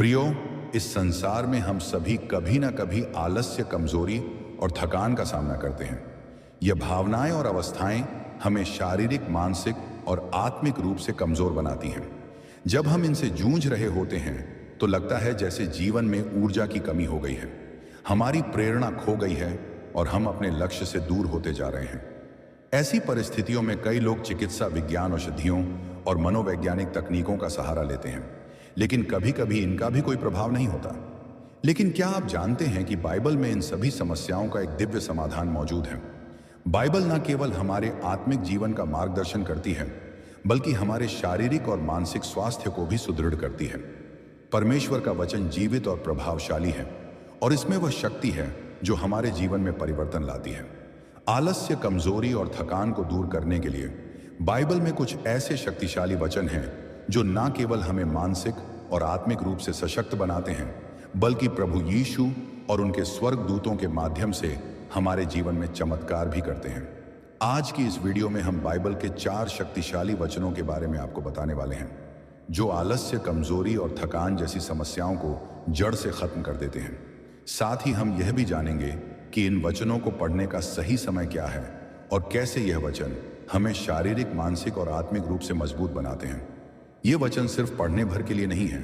प्रियो, इस संसार में हम सभी कभी ना कभी आलस्य, कमजोरी और थकान का सामना करते हैं। यह भावनाएं और अवस्थाएं हमें शारीरिक, मानसिक और आत्मिक रूप से कमजोर बनाती हैं। जब हम इनसे जूझ रहे होते हैं तो लगता है जैसे जीवन में ऊर्जा की कमी हो गई है, हमारी प्रेरणा खो गई है और हम अपने लक्ष्य से दूर होते जा रहे हैं। ऐसी परिस्थितियों में कई लोग चिकित्सा विज्ञान, औषधियों और मनोवैज्ञानिक तकनीकों का सहारा लेते हैं, लेकिन कभी कभी इनका भी कोई प्रभाव नहीं होता। लेकिन क्या आप जानते हैं कि बाइबल में इन सभी समस्याओं का एक दिव्य समाधान मौजूद है। बाइबल न केवल हमारे आत्मिक जीवन का मार्गदर्शन करती है, बल्कि हमारे शारीरिक और मानसिक स्वास्थ्य को भी सुदृढ़ करती है। परमेश्वर का वचन जीवित और प्रभावशाली है और इसमें वह शक्ति है जो हमारे जीवन में परिवर्तन लाती है। आलस्य, कमजोरी और थकान को दूर करने के लिए बाइबल में कुछ ऐसे शक्तिशाली वचन हैं जो न केवल हमें मानसिक और आत्मिक रूप से सशक्त बनाते हैं, बल्कि प्रभु यीशु और उनके स्वर्गदूतों के माध्यम से हमारे जीवन में चमत्कार भी करते हैं। आज की इस वीडियो में हम बाइबल के 4 शक्तिशाली वचनों के बारे में आपको बताने वाले हैं, जो आलस्य, कमजोरी और थकान जैसी समस्याओं को जड़ से खत्म कर देते हैं। साथ ही हम यह भी जानेंगे कि इन वचनों को पढ़ने का सही समय क्या है और कैसे यह वचन हमें शारीरिक, मानसिक और आत्मिक रूप से मजबूत बनाते हैं। ये वचन सिर्फ पढ़ने भर के लिए नहीं है,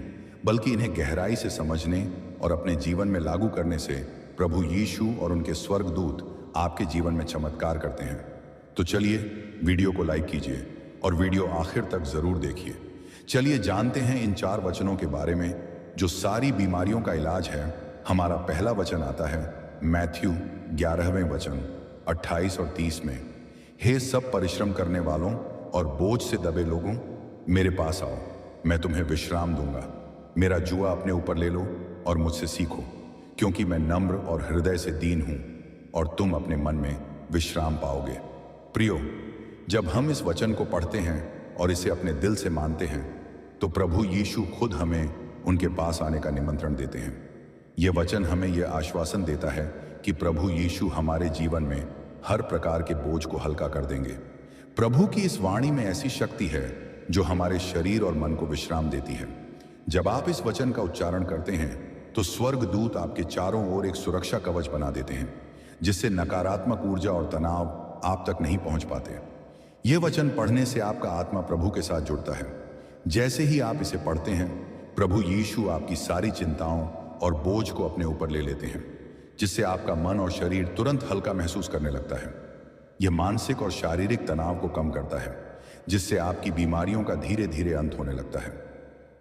बल्कि इन्हें गहराई से समझने और अपने जीवन में लागू करने से प्रभु यीशु और उनके स्वर्गदूत आपके जीवन में चमत्कार करते हैं। तो चलिए वीडियो को लाइक कीजिए और वीडियो आखिर तक जरूर देखिए। चलिए जानते हैं इन 4 वचनों के बारे में जो सारी बीमारियों का इलाज है। हमारा पहला वचन आता है मैथ्यू 11वें वचन 28 और 30 में। हे सब परिश्रम करने वालों और बोझ से दबे लोगों, मेरे पास आओ, मैं तुम्हें विश्राम दूंगा। मेरा जुआ अपने ऊपर ले लो और मुझसे सीखो, क्योंकि मैं नम्र और हृदय से दीन हूं और तुम अपने मन में विश्राम पाओगे। प्रियो, जब हम इस वचन को पढ़ते हैं और इसे अपने दिल से मानते हैं तो प्रभु यीशु खुद हमें उनके पास आने का निमंत्रण देते हैं। यह वचन हमें यह आश्वासन देता है कि प्रभु यीशु हमारे जीवन में हर प्रकार के बोझ को हल्का कर देंगे। प्रभु की इस वाणी में ऐसी शक्ति है जो हमारे शरीर और मन को विश्राम देती है। जब आप इस वचन का उच्चारण करते हैं तो स्वर्गदूत आपके चारों ओर एक सुरक्षा कवच बना देते हैं, जिससे नकारात्मक ऊर्जा और तनाव आप तक नहीं पहुंच पाते। यह वचन पढ़ने से आपका आत्मा प्रभु के साथ जुड़ता है। जैसे ही आप इसे पढ़ते हैं, प्रभु यीशु आपकी सारी चिंताओं और बोझ को अपने ऊपर ले लेते हैं, जिससे आपका मन और शरीर तुरंत हल्का महसूस करने लगता है। यह मानसिक और शारीरिक तनाव को कम करता है, जिससे आपकी बीमारियों का धीरे धीरे अंत होने लगता है।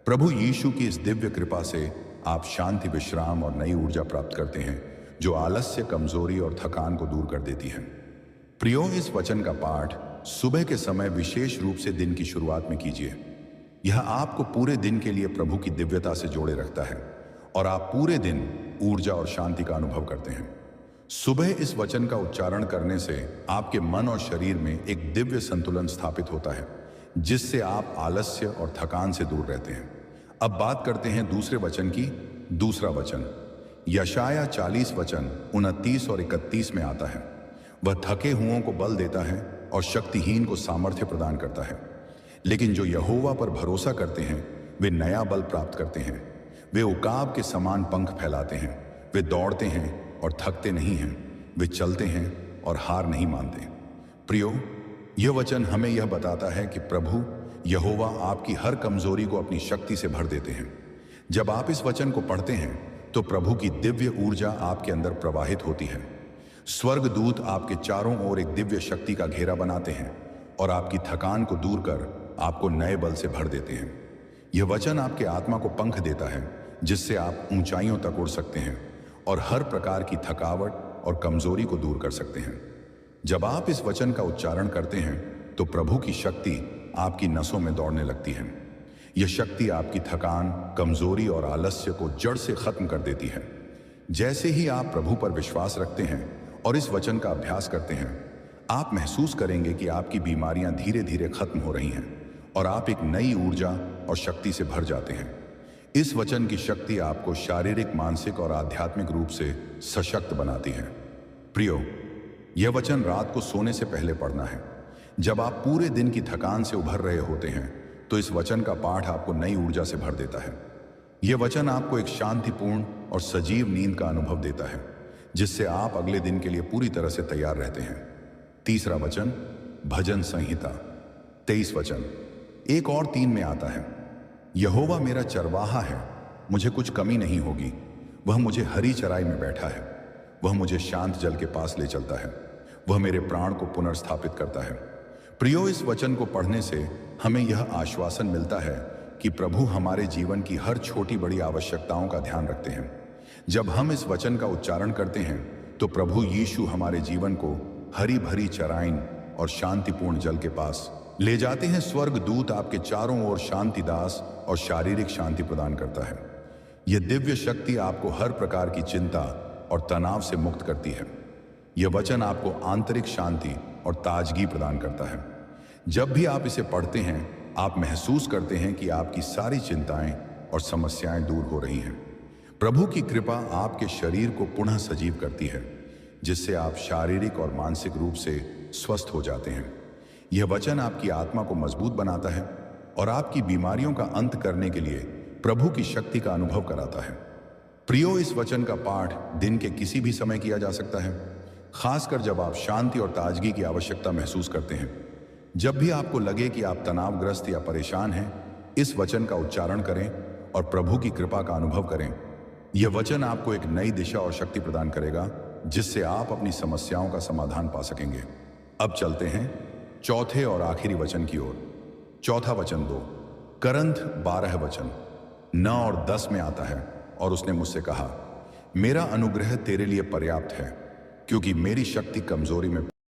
प्रभु यीशु की इस दिव्य कृपा से आप शांति, विश्राम और नई ऊर्जा प्राप्त करते हैं, जो आलस्य, कमजोरी और थकान को दूर कर देती है। प्रियो, इस वचन का पाठ सुबह के समय विशेष रूप से दिन की शुरुआत में कीजिए। यह आपको पूरे दिन के लिए प्रभु की दिव्यता से जोड़े रखता है और आप पूरे दिन ऊर्जा और शांति का अनुभव करते हैं। सुबह इस वचन का उच्चारण करने से आपके मन और शरीर में एक दिव्य संतुलन स्थापित होता है, जिससे आप आलस्य और थकान से दूर रहते हैं। अब बात करते हैं दूसरे वचन की। दूसरा वचन यशाया 40 वचन 29 और 31 में आता है। वह थके हुओं को बल देता है और शक्तिहीन को सामर्थ्य प्रदान करता है। लेकिन जो यहोवा पर भरोसा करते हैं वे नया बल प्राप्त करते हैं। वे उकाब के समान पंख फैलाते हैं। वे दौड़ते हैं और थकते नहीं हैं। वे चलते हैं और हार नहीं मानते। प्रियो, यह वचन हमें यह बताता है कि प्रभु यहोवा आपकी हर कमजोरी को अपनी शक्ति से भर देते हैं। जब आप इस वचन को पढ़ते हैं तो प्रभु की दिव्य ऊर्जा आपके अंदर प्रवाहित होती है। स्वर्गदूत आपके चारों ओर एक दिव्य शक्ति का घेरा बनाते हैं और आपकी थकान को दूर कर आपको नए बल से भर देते हैं। यह वचन आपके आत्मा को पंख देता है, जिससे आप ऊंचाइयों तक उड़ सकते हैं और हर प्रकार की थकावट और कमजोरी को दूर कर सकते हैं। जब आप इस वचन का उच्चारण करते हैं तो प्रभु की शक्ति आपकी नसों में दौड़ने लगती है। यह शक्ति आपकी थकान, कमजोरी और आलस्य को जड़ से खत्म कर देती है। जैसे ही आप प्रभु पर विश्वास रखते हैं और इस वचन का अभ्यास करते हैं, आप महसूस करेंगे कि आपकी बीमारियां धीरे धीरे खत्म हो रही हैं और आप एक नई ऊर्जा और शक्ति से भर जाते हैं। इस वचन की शक्ति आपको शारीरिक, मानसिक और आध्यात्मिक रूप से सशक्त बनाती है। प्रियो, यह वचन रात को सोने से पहले पढ़ना है। जब आप पूरे दिन की थकान से उभर रहे होते हैं तो इस वचन का पाठ आपको नई ऊर्जा से भर देता है। यह वचन आपको एक शांतिपूर्ण और सजीव नींद का अनुभव देता है, जिससे आप अगले दिन के लिए पूरी तरह से तैयार रहते हैं। तीसरा वचन, भजन संहिता 23 वचन 1 और 3 में आता है, यहोवा मेरा चरवाहा है, मुझे कुछ कमी नहीं होगी। वह मुझे हरी चराई में बैठा है, वह मुझे शांत जल के पास ले चलता है, वह मेरे प्राण को पुनर्स्थापित करता है। प्रियो, इस वचन को पढ़ने से हमें यह आश्वासन मिलता है कि प्रभु हमारे जीवन की हर छोटी बड़ी आवश्यकताओं का ध्यान रखते हैं। जब हम इस वचन का उच्चारण करते हैं तो प्रभु यीशु हमारे जीवन को हरी भरी चराइन और शांतिपूर्ण जल के पास ले जाते हैं। स्वर्ग दूत आपके चारों ओर शांतिदास और शारीरिक शांति प्रदान करता है। यह दिव्य शक्ति आपको हर प्रकार की चिंता और तनाव से मुक्त करती है। यह वचन आपको आंतरिक शांति और ताजगी प्रदान करता है। जब भी आप इसे पढ़ते हैं, आप महसूस करते हैं कि आपकी सारी चिंताएं और समस्याएं दूर हो रही हैं। प्रभु की कृपा आपके शरीर को पुनः सजीव करती है, जिससे आप शारीरिक और मानसिक रूप से स्वस्थ हो जाते हैं। यह वचन आपकी आत्मा को मजबूत बनाता है और आपकी बीमारियों का अंत करने के लिए प्रभु की शक्ति का अनुभव कराता है। प्रियो, इस वचन का पाठ दिन के किसी भी समय किया जा सकता है, खासकर जब आप शांति और ताजगी की आवश्यकता महसूस करते हैं। जब भी आपको लगे कि आप तनावग्रस्त या परेशान हैं, इस वचन का उच्चारण करें और प्रभु की कृपा का अनुभव करें। यह वचन आपको एक नई दिशा और शक्ति प्रदान करेगा, जिससे आप अपनी समस्याओं का समाधान पा सकेंगे। अब चलते हैं चौथे और आखिरी वचन की ओर। चौथा वचन 2 करंथ 12 वचन 9 और 10 में आता है, और उसने मुझसे कहा, मेरा अनुग्रह तेरे लिए पर्याप्त है, क्योंकि मेरी शक्ति कमजोरी में